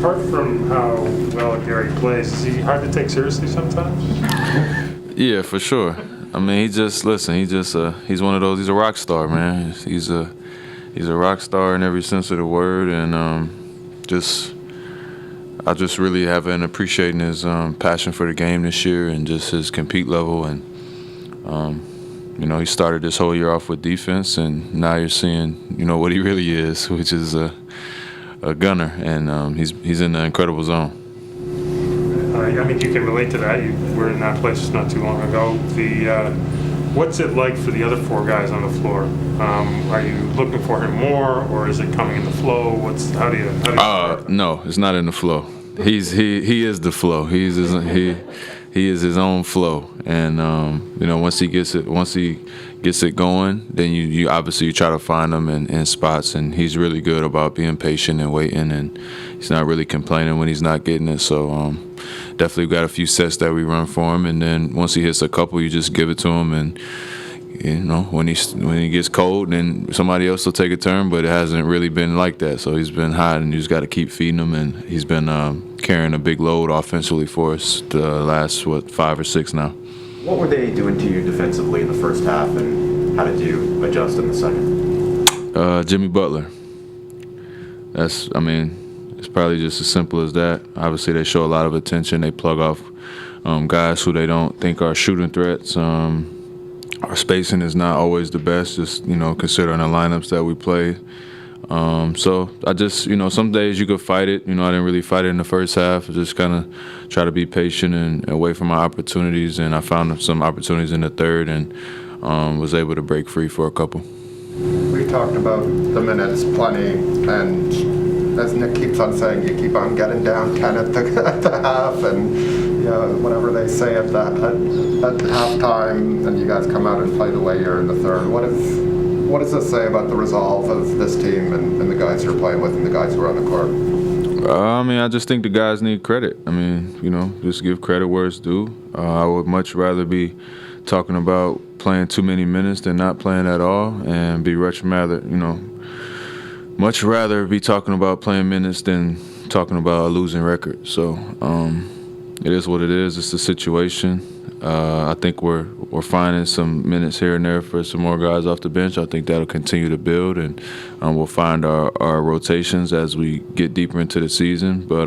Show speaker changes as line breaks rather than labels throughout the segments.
apart from how well Gary plays, is he hard to take seriously sometimes?
Yeah, for sure. I mean, he's he's one of those. He's a rock star, man. He's a rock star in every sense of the word, and I just really have been appreciating his passion for the game this year and just his compete level. And he started this whole year off with defense, and now you're seeing what he really is, which is a gunner, and he's in the incredible zone.
I mean, you can relate to that. You were in that place not too long ago. What's it like for the other four guys on the floor? Are you looking for him more, or is it coming in the flow? How do you
No, it's not in the flow. He is the flow. He is his own flow, and once he gets it going, then you obviously try to find him in spots, and he's really good about being patient and waiting, and he's not really complaining when he's not getting it. So definitely got a few sets that we run for him, and then once he hits a couple, you just give it to him, and when he gets cold, then somebody else will take a turn, but it hasn't really been like that. So he's been hot, and you just got to keep feeding him, and he's been carrying a big load offensively for us the last 5 or 6 now.
What were they doing to you defensively in the first half, and how did you adjust in the second?
Jimmy Butler. It's probably just as simple as that. Obviously, they show a lot of attention. They plug off guys who they don't think are shooting threats. Our spacing is not always the best, just considering the lineups that we play. So I just some days you could fight it. I didn't really fight it in the first half. I just kind of try to be patient and wait for my opportunities. And I found some opportunities in the third and was able to break free for a couple.
We talked about the minutes plenty, and as Nick keeps on saying, you keep on getting down 10 at the half, and whatever they say at halftime, and you guys come out and play the way you're in the third. What does this say about the resolve of this team and the guys you're playing with and the guys who are on the court?
I just think the guys need credit. Just give credit where it's due. I would much rather be talking about playing too many minutes than not playing at all, and much rather be talking about playing minutes than talking about a losing record. So it is what it is. It's the situation. I think we're finding some minutes here and there for some more guys off the bench. I think that'll continue to build, and we'll find our rotations as we get deeper into the season. But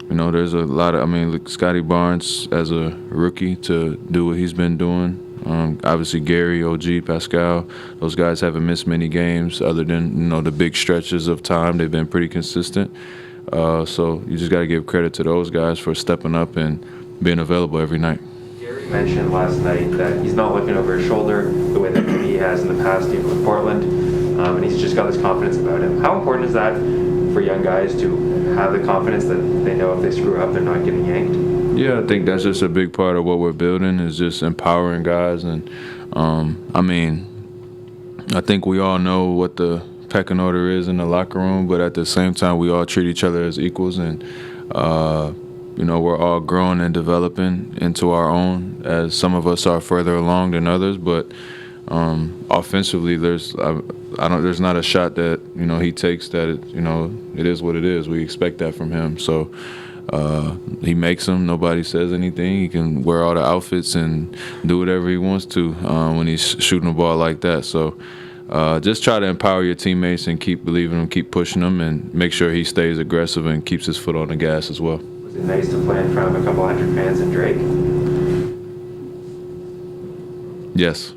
there's a lot of Scotty Barnes as a rookie to do what he's been doing. Obviously Gary, OG, Pascal, those guys haven't missed many games other than the big stretches of time. They've been pretty consistent. So you just got to give credit to those guys for stepping up and being available every night.
Gary mentioned last night that he's not looking over his shoulder the way that maybe he has in the past, even with Portland, and he's just got this confidence about him. How important is that for young guys to have the confidence that they know if they screw up, they're not getting yanked?
Yeah, I think that's just a big part of what we're building, is just empowering guys. And I think we all know what the pecking order is in the locker room, but at the same time, we all treat each other as equals, and we're all growing and developing into our own, as some of us are further along than others. But offensively, there's not a shot that he takes that it is what it is. We expect that from him. So he makes them. Nobody says anything. He can wear all the outfits and do whatever he wants to when he's shooting the ball like that. So just try to empower your teammates and keep believing them, keep pushing them, and make sure he stays aggressive and keeps his foot on the gas as well.
Was it nice to play in front of a couple hundred fans in Drake?
Yes.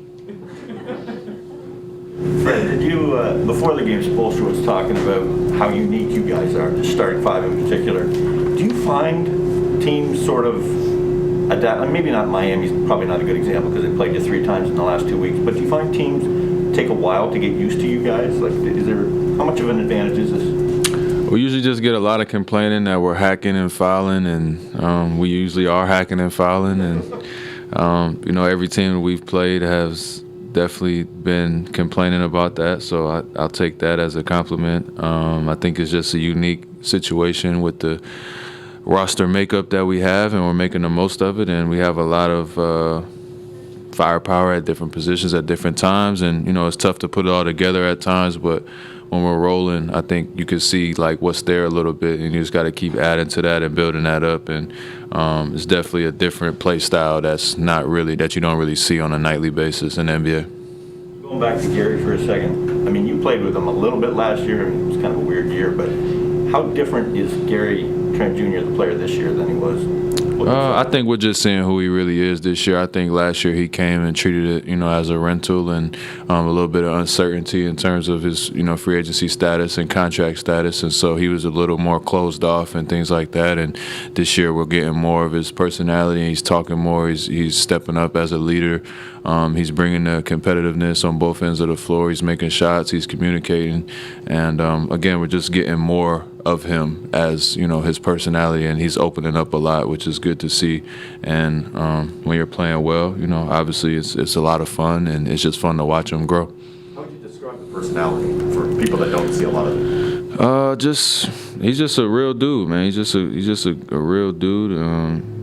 Fred, did you, before the game, Spoelstra was talking about how unique you guys are, the starting five in particular. Do you find teams sort of adapt? Maybe not Miami's probably not a good example because they played you 3 times in the last 2 weeks, but do you find teams take a while to get used to you guys? How much of an advantage is this?
We usually just get a lot of complaining that we're hacking and fouling, and we usually are hacking and fouling, and every team we've played has definitely been complaining about that, so I'll take that as a compliment. I think it's just a unique situation with the roster makeup that we have, and we're making the most of it, and we have a lot of firepower at different positions at different times, and it's tough to put it all together at times, but when we're rolling, I think you can see like what's there a little bit, and you just got to keep adding to that and building that up. And it's definitely a different play style that you don't really see on a nightly basis in the NBA.
Going back to Gary for a second, I mean, you played with him a little bit last year, and it was kind of a weird year, but how different is Gary Trent Jr., the player, this year than he was?
I think we're just seeing who he really is this year. I think last year he came and treated it, as a rental and a little bit of uncertainty in terms of his, free agency status and contract status. And so he was a little more closed off and things like that. And this year we're getting more of his personality. And he's talking more. He's stepping up as a leader. He's bringing the competitiveness on both ends of the floor. He's making shots. He's communicating. And, again, we're just getting more of him as, his personality. And he's opening up a lot, which is good to see. And when you're playing well, obviously it's a lot of fun. And it's just fun to watch him grow.
How would you describe the personality for people that don't see a lot of it?
He's just a real dude, man. He's just a real dude.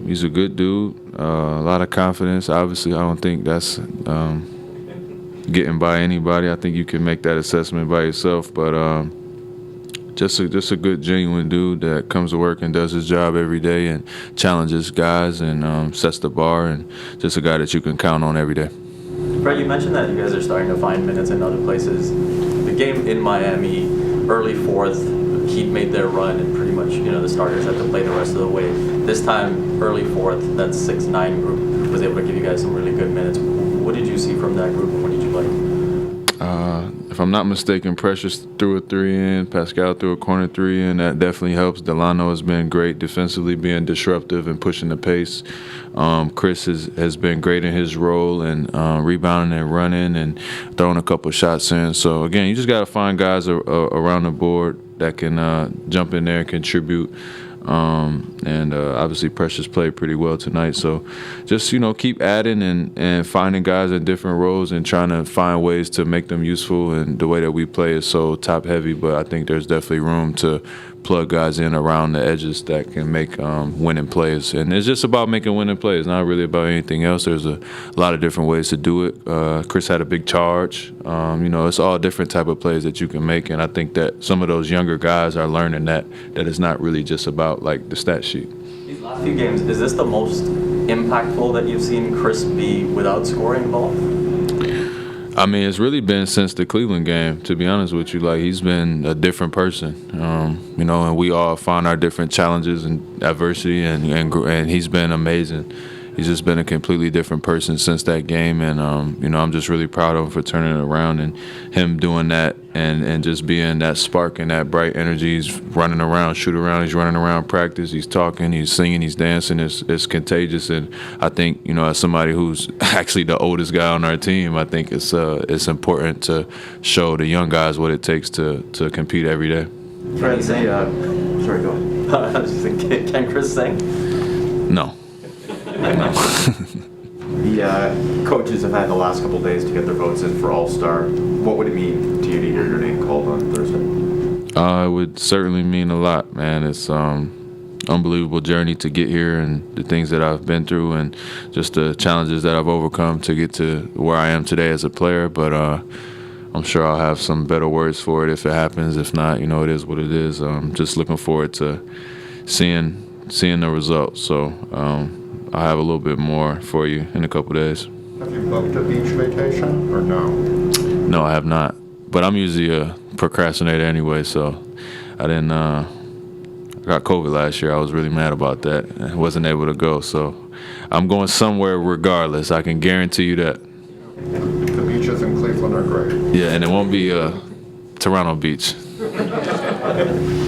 He's a good dude. A lot of confidence. Obviously, I don't think that's getting by anybody. I think you can make that assessment by yourself. But just a good, genuine dude that comes to work and does his job every day and challenges guys and sets the bar, and just a guy that you can count on every day.
Brett, you mentioned that you guys are starting to find minutes in other places. The game in Miami, early fourth, Heat made their run, and pretty much, the starters had to play the rest of the way. This time, early fourth, that 6-9 group was able to give you guys some really good minutes. What did you see from that group, and what did you like?
If I'm not mistaken, Precious threw a 3 in, Pascal threw a corner 3 in. That definitely helps. Delano has been great defensively, being disruptive and pushing the pace. Chris has been great in his role and rebounding and running and throwing a couple shots in. So, again, you just got to find guys around the board that can jump in there and contribute. And obviously Precious played pretty well tonight. So just, keep adding and finding guys in different roles and trying to find ways to make them useful. And the way that we play is so top heavy, but I think there's definitely room to plug guys in around the edges that can make winning plays. And it's just about making winning plays, not really about anything else. There's a lot of different ways to do it. Chris had a big charge. It's all different type of plays that you can make. And I think that some of those younger guys are learning that it's not really just about like the stat sheet.
These last few games, is this the most impactful that you've seen Chris be without scoring the ball?
I mean, it's really been since the Cleveland game, to be honest with you. Like, he's been a different person, and we all find our different challenges and adversity, and he's been amazing. He's just been a completely different person since that game, and, I'm just really proud of him for turning it around and him doing that and just being that spark and that bright energy. He's running around, shooting around, he's running around practice, he's talking, he's singing, he's dancing. It's contagious, and I think, as somebody who's actually the oldest guy on our team, I think it's important to show the young guys what it takes to compete every day.
Trent,
Sorry, go ahead.
I was just thinking, can Chris sing?
No.
The coaches have had the last couple of days to get their votes in for All-Star. What would it mean to you to hear your name called on Thursday?
It would certainly mean a lot, man. It's unbelievable journey to get here, and the things that I've been through, and just the challenges that I've overcome to get to where I am today as a player. But I'm sure I'll have some better words for it if it happens. If not, it is what it is. Just looking forward to seeing the results. So I'll have a little bit more for you in a couple days.
Have you booked a beach vacation or no?
No, I have not. But I'm usually a procrastinator anyway, so I didn't. I got COVID last year. I was really mad about that. I wasn't able to go, so I'm going somewhere regardless. I can guarantee you that.
The beaches in Cleveland are great.
Yeah, and it won't be Toronto Beach.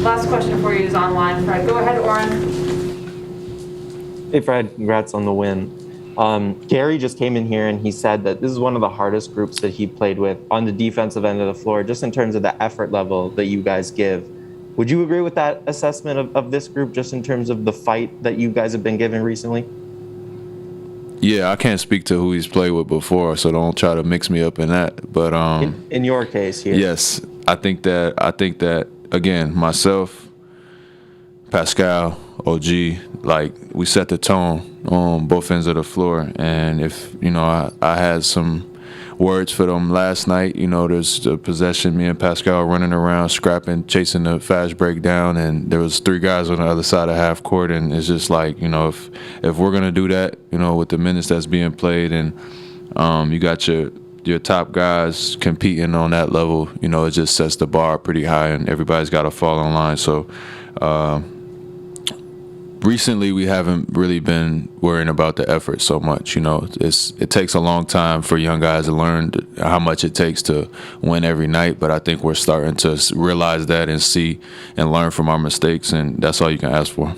Last question for you is online, Fred. Go ahead, Oren.
Hey, Fred, congrats on the win. Gary just came in here and he said that this is one of the hardest groups that he played with on the defensive end of the floor, just in terms of the effort level that you guys give. Would you agree with that assessment of this group, just in terms of the fight that you guys have been given recently?
Yeah, I can't speak to who he's played with before, so don't try to mix me up in that. But
in your case here.
Yes, I think that again, myself, Pascal, OG, like, we set the tone on both ends of the floor. And if, I had some words for them last night. You know, there's the possession, me and Pascal running around, scrapping, chasing the fast break down, and there was 3 guys on the other side of half court, and it's just like, you know, if we're going to do that, you know, with the minutes that's being played, and you got your top guys competing on that level, you know, it just sets the bar pretty high, and everybody's got to fall in line. So recently we haven't really been worrying about the effort so much. You know, it takes a long time for young guys to learn how much it takes to win every night, but I think we're starting to realize that and see and learn from our mistakes, and that's all you can ask for.